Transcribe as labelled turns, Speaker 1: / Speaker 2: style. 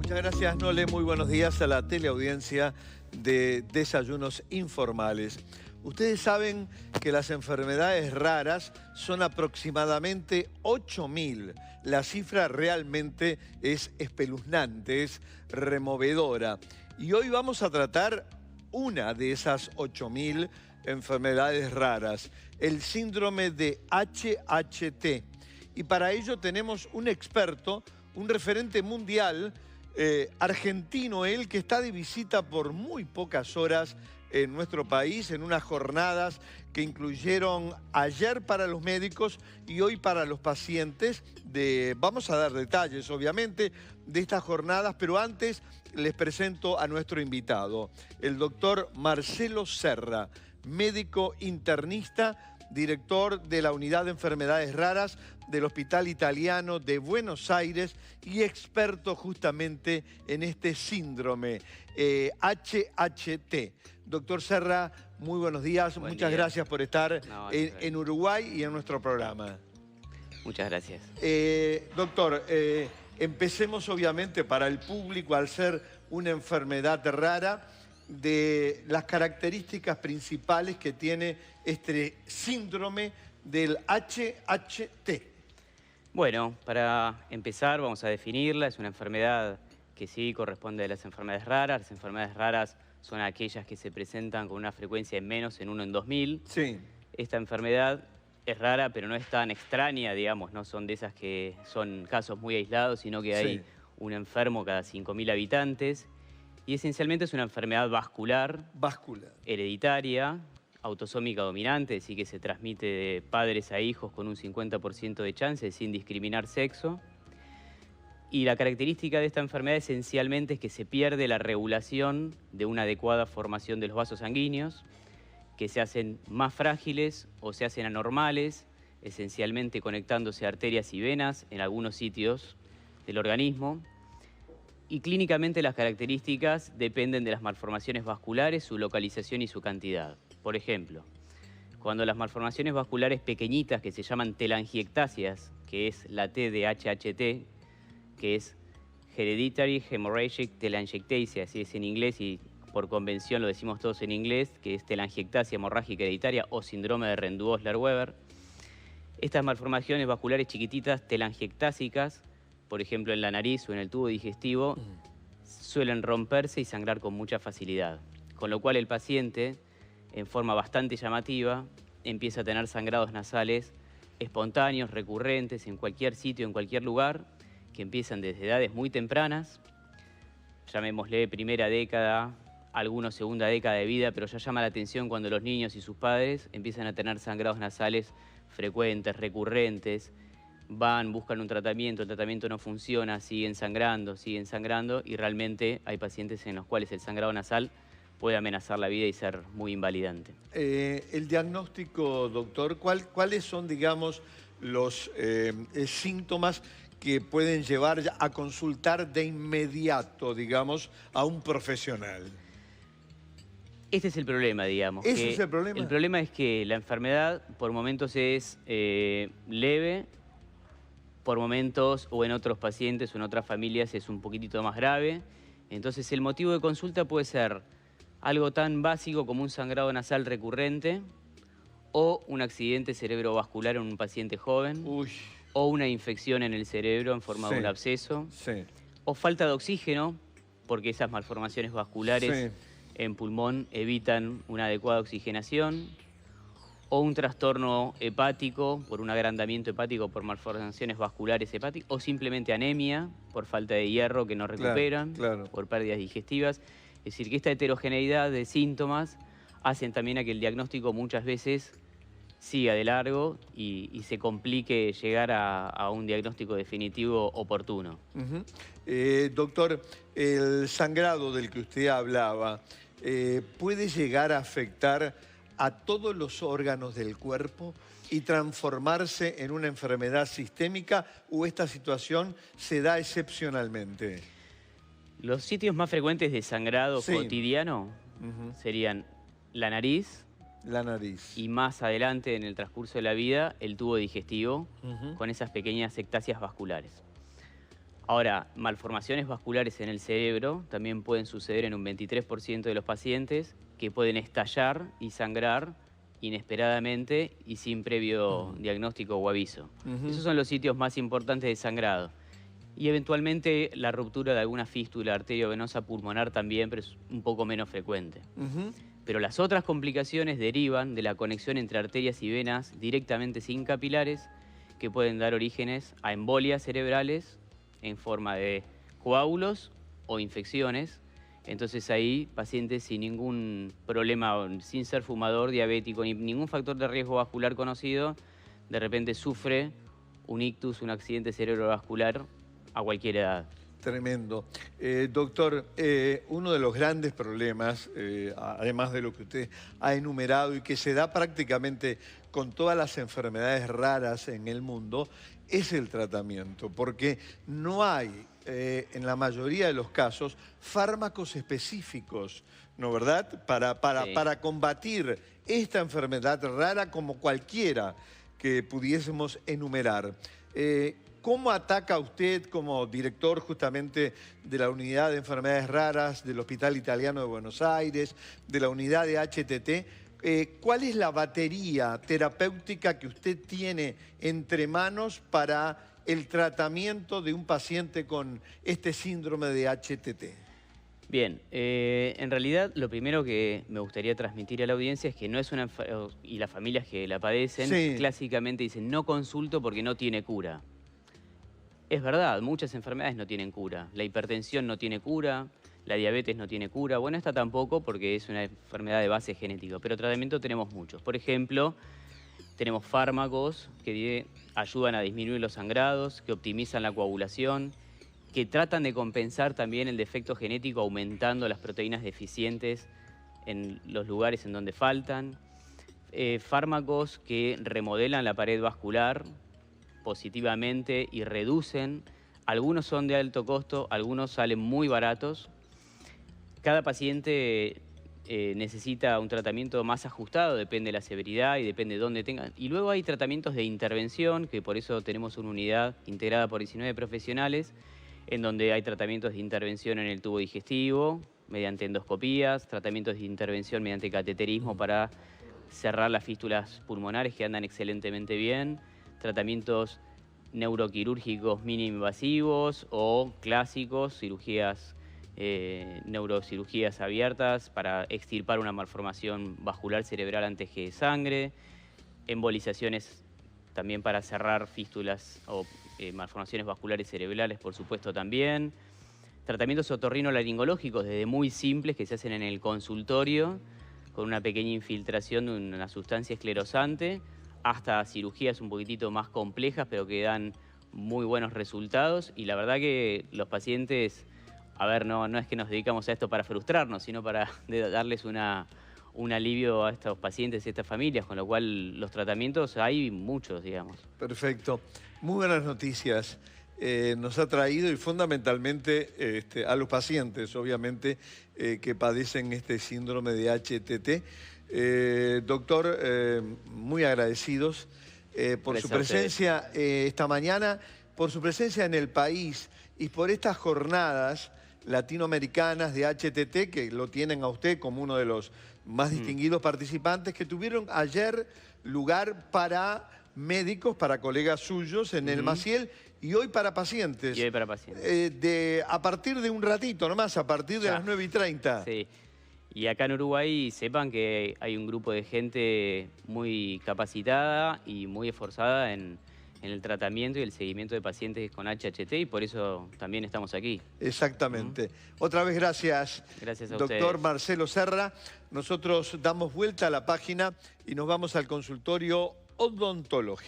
Speaker 1: Muchas gracias, Nole. Muy buenos días a la teleaudiencia de Desayunos Informales. Ustedes saben que las enfermedades raras son aproximadamente 8.000. La cifra realmente es espeluznante, es removedora. Y hoy vamos a tratar una de esas 8.000 enfermedades raras, el síndrome de HHT. Y para ello tenemos un experto, un referente mundial, argentino él, que está de visita por muy pocas horas en nuestro país, en unas jornadas que incluyeron ayer para los médicos y hoy para los pacientes. Vamos a dar detalles, obviamente, de estas jornadas, pero antes les presento a nuestro invitado, el doctor Marcelo Serra, médico internista, director de la Unidad de Enfermedades Raras del Hospital Italiano de Buenos Aires y experto justamente en este síndrome HHT. Doctor Serra, muy buenos días. Muchas gracias por estar en Uruguay y en nuestro programa.
Speaker 2: Muchas gracias.
Speaker 1: Doctor, empecemos obviamente para el público, al ser una enfermedad rara, de las características principales que tiene este síndrome del HHT.
Speaker 2: Bueno, para empezar vamos a definirla. Es una enfermedad que sí corresponde a las enfermedades raras. Las enfermedades raras son aquellas que se presentan con una frecuencia en menos en 1 en 2000.
Speaker 1: Sí.
Speaker 2: Esta enfermedad es rara, pero no es tan extraña, digamos, no son de esas que son casos muy aislados, sino que hay un enfermo cada 5.000 habitantes. Y esencialmente es una enfermedad vascular, hereditaria, autosómica dominante, es decir, que se transmite de padres a hijos con un 50% de chances sin discriminar sexo. Y la característica de esta enfermedad esencialmente es que se pierde la regulación de una adecuada formación de los vasos sanguíneos, que se hacen más frágiles o se hacen anormales, esencialmente conectándose a arterias y venas en algunos sitios del organismo. Y clínicamente las características dependen de las malformaciones vasculares, su localización y su cantidad. Por ejemplo, cuando las malformaciones vasculares pequeñitas que se llaman telangiectasias, que es la T de HHT, que es Hereditary Hemorrhagic Telangiectasia, así es en inglés y por convención lo decimos todos en inglés, que es telangiectasia hemorrágica hereditaria o síndrome de Rendu-Osler-Weber. Estas malformaciones vasculares chiquititas telangiectásicas, por ejemplo en la nariz o en el tubo digestivo, suelen romperse y sangrar con mucha facilidad. Con lo cual el paciente, en forma bastante llamativa, empieza a tener sangrados nasales espontáneos, recurrentes, en cualquier sitio, en cualquier lugar, que empiezan desde edades muy tempranas, llamémosle primera década, algunos segunda década de vida, pero ya llama la atención cuando los niños y sus padres empiezan a tener sangrados nasales frecuentes, recurrentes, buscan un tratamiento, el tratamiento no funciona, siguen sangrando y realmente hay pacientes en los cuales el sangrado nasal puede amenazar la vida y ser muy invalidante.
Speaker 1: El diagnóstico, doctor, ¿cuáles son, digamos, los síntomas que pueden llevar a consultar de inmediato, digamos, a un profesional?
Speaker 2: Este es el problema, digamos.
Speaker 1: ¿Ese es el problema?
Speaker 2: El problema es que la enfermedad por momentos es leve, por momentos o en otros pacientes o en otras familias es un poquitito más grave. Entonces el motivo de consulta puede ser algo tan básico como un sangrado nasal recurrente o un accidente cerebrovascular en un paciente joven o una infección en el cerebro en forma de un absceso o falta de oxígeno porque esas malformaciones vasculares en pulmón evitan una adecuada oxigenación o un trastorno hepático por un agrandamiento hepático por malformaciones vasculares hepáticas o simplemente anemia por falta de hierro que no recuperan, por pérdidas digestivas. Es decir, que esta heterogeneidad de síntomas hacen también a que el diagnóstico muchas veces siga de largo y se complique llegar a un diagnóstico definitivo oportuno.
Speaker 1: Doctor, el sangrado del que usted hablaba, ¿puede llegar a afectar a todos los órganos del cuerpo y transformarse en una enfermedad sistémica o esta situación se da excepcionalmente?
Speaker 2: Los sitios más frecuentes de sangrado cotidiano serían la nariz y más adelante en el transcurso de la vida el tubo digestivo con esas pequeñas ectasias vasculares. Ahora, malformaciones vasculares en el cerebro también pueden suceder en un 23% de los pacientes, que pueden estallar y sangrar inesperadamente y sin previo diagnóstico o aviso. Esos son los sitios más importantes de sangrado. Y eventualmente la ruptura de alguna fístula arteriovenosa pulmonar también, pero es un poco menos frecuente. Pero las otras complicaciones derivan de la conexión entre arterias y venas directamente sin capilares, que pueden dar orígenes a embolias cerebrales en forma de coágulos o infecciones. Entonces ahí pacientes sin ningún problema, sin ser fumador, diabético, ni ningún factor de riesgo vascular conocido, de repente sufre un ictus, un accidente cerebrovascular a cualquier edad.
Speaker 1: Tremendo. Doctor, uno de los grandes problemas, además de lo que usted ha enumerado y que se da prácticamente con todas las enfermedades raras en el mundo, es el tratamiento, porque no hay, en la mayoría de los casos, fármacos específicos, ¿no verdad?, para combatir esta enfermedad rara como cualquiera que pudiésemos enumerar. ¿Cómo ataca usted como director justamente de la Unidad de Enfermedades Raras del Hospital Italiano de Buenos Aires, de la unidad de HTT? ¿Cuál es la batería terapéutica que usted tiene entre manos para el tratamiento de un paciente con este síndrome de HTT?
Speaker 2: Bien, en realidad lo primero que me gustaría transmitir a la audiencia es que no es una y las familias que la padecen clásicamente dicen no consulto porque no tiene cura. Es verdad, muchas enfermedades no tienen cura. La hipertensión no tiene cura, la diabetes no tiene cura. Bueno, esta tampoco porque es una enfermedad de base genética, pero tratamiento tenemos muchos. Por ejemplo, tenemos fármacos que ayudan a disminuir los sangrados, que optimizan la coagulación, que tratan de compensar también el defecto genético aumentando las proteínas deficientes en los lugares en donde faltan. Fármacos que remodelan la pared vascular positivamente y reducen. Algunos son de alto costo, algunos salen muy baratos. Cada paciente necesita un tratamiento más ajustado, depende de la severidad y depende de dónde tengan. Y luego hay tratamientos de intervención, que por eso tenemos una unidad integrada por 19 profesionales, en donde hay tratamientos de intervención en el tubo digestivo, mediante endoscopías, tratamientos de intervención mediante cateterismo para cerrar las fístulas pulmonares que andan excelentemente bien, tratamientos neuroquirúrgicos mini-invasivos o clásicos, neurocirugías abiertas para extirpar una malformación vascular cerebral antes que sangre, embolizaciones también para cerrar fístulas o malformaciones vasculares cerebrales, por supuesto también, tratamientos otorrinolaringológicos desde muy simples que se hacen en el consultorio con una pequeña infiltración de una sustancia esclerosante, hasta cirugías un poquitito más complejas, pero que dan muy buenos resultados. Y la verdad que los pacientes, a ver, no es que nos dedicamos a esto para frustrarnos, sino para darles un alivio a estos pacientes y a estas familias, con lo cual los tratamientos hay muchos, digamos.
Speaker 1: Perfecto. Muy buenas noticias. Nos ha traído y fundamentalmente a los pacientes, obviamente, que padecen este síndrome de HTT. Doctor, muy agradecidos por
Speaker 2: Gracias
Speaker 1: su presencia esta mañana, por su presencia en el país y por estas jornadas latinoamericanas de HTT que lo tienen a usted como uno de los más distinguidos participantes, que tuvieron ayer lugar para médicos, para colegas suyos en el Maciel y hoy para pacientes.
Speaker 2: Y hoy para pacientes.
Speaker 1: A partir de un ratito nomás, a partir de las 9:30.
Speaker 2: Sí. Y acá en Uruguay sepan que hay un grupo de gente muy capacitada y muy esforzada en el tratamiento y el seguimiento de pacientes con HHT y por eso también estamos aquí.
Speaker 1: Exactamente. Otra vez gracias,
Speaker 2: gracias a
Speaker 1: doctor
Speaker 2: ustedes.
Speaker 1: Marcelo Serra. Nosotros damos vuelta a la página y nos vamos al consultorio odontológico.